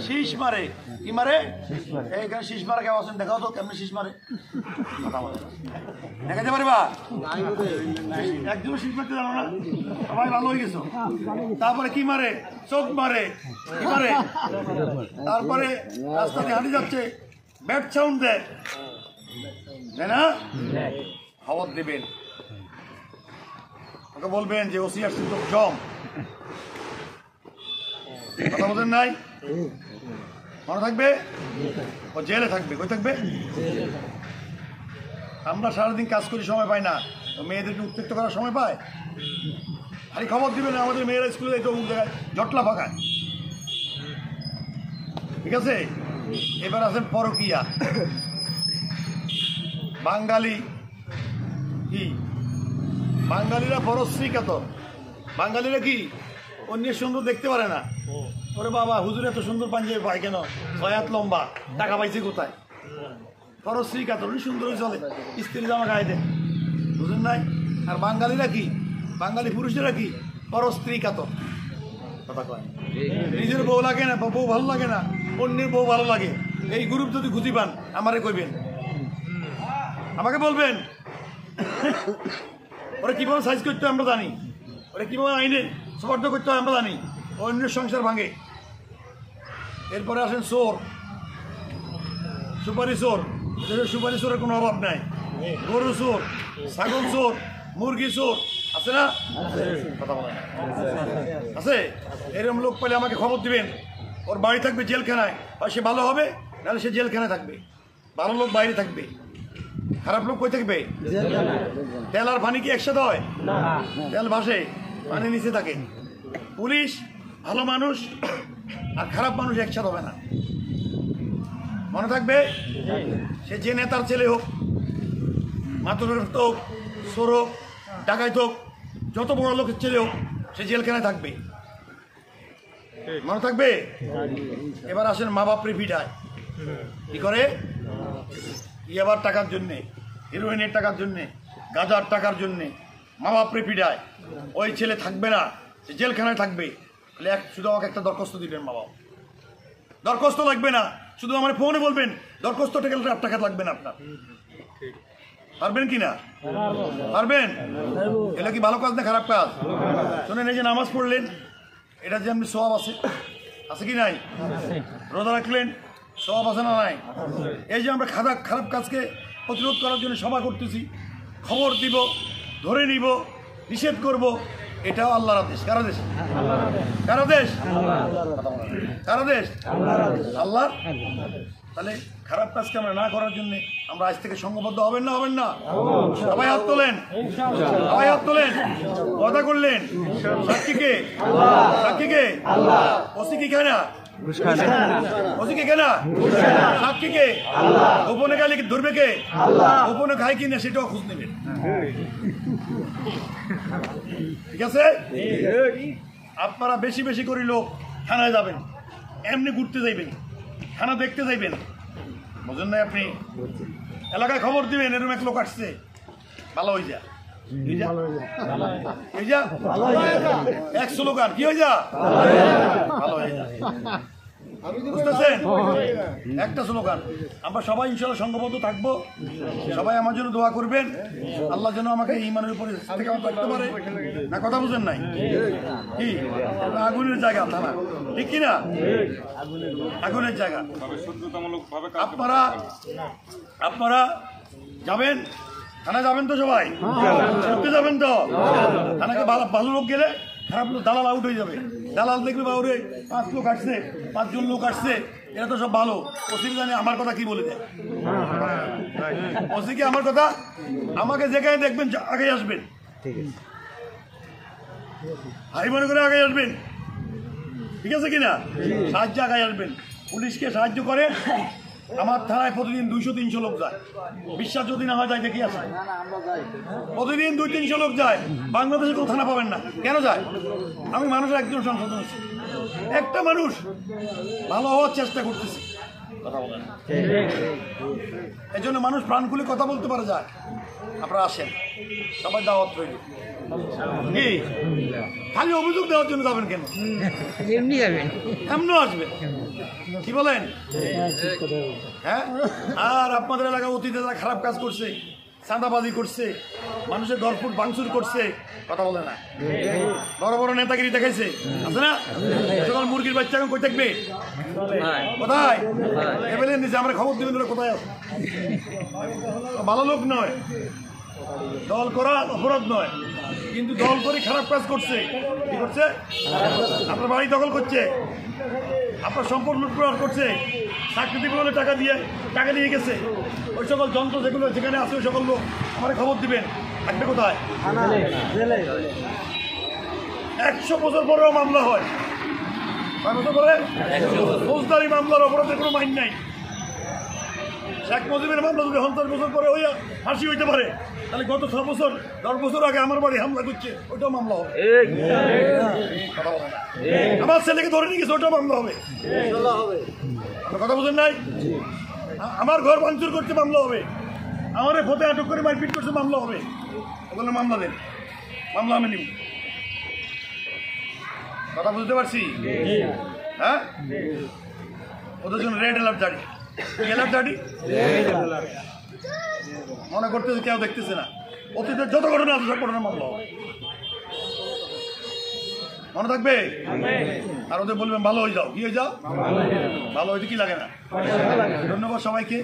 শীষ মারে। কি মারে? এইখানে শীষ মারা কেউ আছেন? দেখাও তো কেমনি শীষ মারে, দেখাতে পারবা? একজন শীষ মারতে জানো না? সবাই ভালো হয়ে গেছো। তারপরে কি মারে? চোখ মারে। কি মারে? তারপরে রাস্তাতে হাঁটি যাচ্ছে, ব্যাট সাউন্ড দেয়, তাই না? খবর দেবেন, ওকে বলবেন যে ওসি আসছে তো জম, কথা বলেন নাই? মনে থাকবে? ও জেলে থাকবে। কই থাকবে? আমরা সারাদিন কাজ করি, সময় পাই না। মেয়েদেরকে উত্তেক্ত করার সময় পায়? খালি খবর দিবেন আমাদের মেয়েরা স্কুলে যাইতে অমুক জায়গায় জটলা ফাঁকায়। ঠিক আছে? এবার আছেন পরকিয়া। বাঙালি কি? বাঙালিরা পরশ্রী কাতর। বাঙালিরা কি? অন্যের সুন্দর দেখতে পারে না। ওরে বাবা, হুজুর এত সুন্দর পাঞ্জাবি পায় কেন? 6 হাত লম্বা, টাকা পাইছে কোথায়? পরশ্রী কাতর, সুন্দরই চলে, স্ত্রী জামা গায়ে দেয়, বুঝেন নাই? আর বাঙালিরা কি? বাঙালি পুরুষেরা কি? পরস্ত্রী কাতর। কথা কয়, নিজের বউ লাগে না, বউ ভালো লাগে না, অন্যের বউ ভালো লাগে। এই গ্রুপ যদি খুঁজি পান আমারে কইবেন, আমাকে বলবেন। ওরা কিভাবে সাইজ করতে হয় আমরা জানি, ওরা কিভাবে আইনে স্পর্ধ করতে হয় আমরা জানি। অন্যের সংসার ভাঙে। এরপরে আসেন চোর, সুপারি চোর। সুপারি চোরের কোনো অভাব নাই। গরু চোর, ছাগল চোর, মুরগি চোর, আছে না? আছে। এরকম লোক পেলে আমাকে খবর দিবেন। ওর বাড়ি থাকবে জেলখানায়, হয় সে ভালো হবে, নাহলে সে জেলখানায় থাকবে। ভালো লোক বাইরে থাকবে, খারাপ লোক কই থাকবে? তেল আর পানি কি একসাথে হয়? তেল ভাসে, পানি নিচে থাকে। পুলিশ, ভালো মানুষ আর খারাপ মানুষ একসাথে হবে না, মনে থাকবে? সে যে নেতার ছেলে হোক, মাদকাসক্ত হোক, চোর হোক, ডাকাইত হোক, যত বড় লোকের ছেলে হোক, সে জেলখানায় থাকবে, মনে থাকবে? এবার আসেন মা বাপরে পিঠায়। কি করে? ইয়াবার টাকার জন্যে, হিরোইনের টাকার জন্যে, গাঁজার টাকার জন্যে মা বাপরে পিঠায়। ওই ছেলে থাকবে না, সে জেলখানায় থাকবে। শুধু আমাকে একটা দরখাস্ত দিবেন মা বাবা, দরখাস্ত লাগবে না, শুধু আমার ফোনে বলবেন দরখাস্ত টাকা লাগবে না। আপনার পারবেন কি না? পারবেন? এটা কি ভালো কাজ না খারাপ কাজ? শোনেন, এই যে নামাজ পড়লেন, এটা যে আপনি সওয়াব আছে, আছে কি নাই? রোজা রাখলেন, সওয়াব আছে না নাই? এই যে আমরা খারাপ কাজকে প্রতিরোধ করার জন্য সভা করতেছি, খবর দিব, ধরে নিব, নিষেধ করব, এটাও আল্লাহর আদেশ। কার আদেশ? কার আদেশ? কার আদেশ? আল্লাহ। তাহলে খারাপ কাজকে আমরা না করার জন্য আমরা আজ থেকে সংঘবদ্ধ হবেন না? হবেন না? সবাই হাত তোলেন, সবাই হাত তোলেন। কথা করলেন, সাক্ষীকে, সাক্ষীকে, ওসি কি খায় না? ওসি কি খায় না? সাক্ষীকে, গোপনে গালি ধরবে কে? গোপনে খায় কি না সেটাও খোঁজ নেবেন। ঠিক আছে? আপনারা বেশি বেশি করে লোক থানায় যাবেন, এমনি ঘুরতে যাইবেন, থানা দেখতে যাইবেন, বুঝেন নাই? আপনি এলাকায় খবর দিবেন, এরকম এক লোক আসছে, ভালো হয়ে যা, 100 লোক আর কি হয়ে যা, ভালো হয়ে যা। বুঝতেছেন? একটা স্লোগান। আমরা সবাই ইনশাআল্লাহ সংঘবদ্ধ থাকবো। সবাই আমার জন্য দোয়া করবেন, আল্লাহ যেন আমাকে ঈমানের উপরে থাকতে পারে। না কথা বুঝেন নাই? কি আগুনের জায়গা থানা, ঠিক কিনা? আগুনের জায়গা। আপনারা যাবেন থানায়, যাবেন তো সবাই? সত্যি যাবেন তো? থানাকে ভালো লোক গেলে খারাপ লোক, দালাল আউট হয়ে যাবে। দালাল দেখবে বাউরে 5 লোক আসছে, 5 জন লোক আসছে, এরা তো সব ভালো। ওসি জানে আমার কথা কি বলে দেয়। ওসি কি আমার কথা? আমাকে যেখানে দেখবেন আগে আসবেন, ভাই মনে করে আগে আসবেন, ঠিক আছে কিনা? সাহায্য আগে আসবেন। পুলিশকে সাহায্য করে। আমার থানায় প্রতিদিন 200-300 লোক যায়। বিশ্বাস যদি না হয় যায়, দেখি আসে, প্রতিদিন 200-300 লোক যায়। বাংলাদেশে কোনো থানা পাবেন না। কেন যায়? আমি মানুষের একজন সংশোধন হচ্ছি, একটা মানুষ ভালো হওয়ার চেষ্টা করতেছি। কথা বলেন। এই জন্য মানুষ প্রাণ খুলে কথা বলতে পারে যায়। আপনারা আসেন, সবাই দাওয়াত রইল। কি খালি অভিযোগ দেওয়ার জন্য যাবেন কেন? এমনি যাবেন, এমনও আসবেন। কি বলেন? হ্যাঁ, আর আপনাদের এলাকা অতীতে যারা খারাপ কাজ করছে, চাঁদাবাজি করছে, মানুষের ঘরফুট ভাঙচুর করছে, কথা বলে না, বড় বড় নেতাগিরি দেখাইছে, আছে না? সকাল মুরগির বাচ্চা এখন কই থাকবে? কোথায়? এমএলএ নিচে আমরা খবর দিবেন কোথায় আছে? ভালো লোক নয়, দল করা অপরাধ নয়, কিন্তু দল করে খারাপ কাজ করছে। কি করছে? আপনার বাড়ি দখল করছে, আপনার সম্পদ লুটপাট করছে, চাকরি দিব বলে টাকা নিয়ে গেছে। ওই সকল যন্ত্র যেগুলো যেখানে আছে ওই সকল লোক আমার খবর দিবেন। থাকবে কোথায়? 100 বছর পরেও মামলা হয়। 5 বছর পরে ফৌজদারি মামলার অপরাধের কোনো মাইন নাই। শেখ মুজিবের মামলা যদি 50 বছর পরে হইয়া ফাঁসি হইতে পারে, তাহলে গত 6 বছর 10 বছর আগে আমার বাড়ি হামলা করছে, ওইটাও মামলা হবে। আমার ছেলেকে ধরে নিয়ে গেছে, ওইটাও মামলা হবে। কথা বুঝেন নাই? আমার ঘর ভাঙচুর করতে মামলা হবে, আমার ফতে আটক করে মারপিট করছে, মামলা হবে। ওগুলো মামলা দেন, মামলা আমি নিব। কথা বুঝতে পারছি? হ্যাঁ, ওদের জন্য রেড অ্যালার্ট জারি। অ্যালার্ট জারি মনে করতেছে, কেউ দেখতেছে না। অতীতের যত ঘটনা আছে সব ঘটনা মামলা হবে, মনে থাকবে। আর ওদের বলবেন ভালো হয়ে যাও। কি হয়ে যাও? ভালো হইতে কি লাগে না? ধন্যবাদ সবাইকে।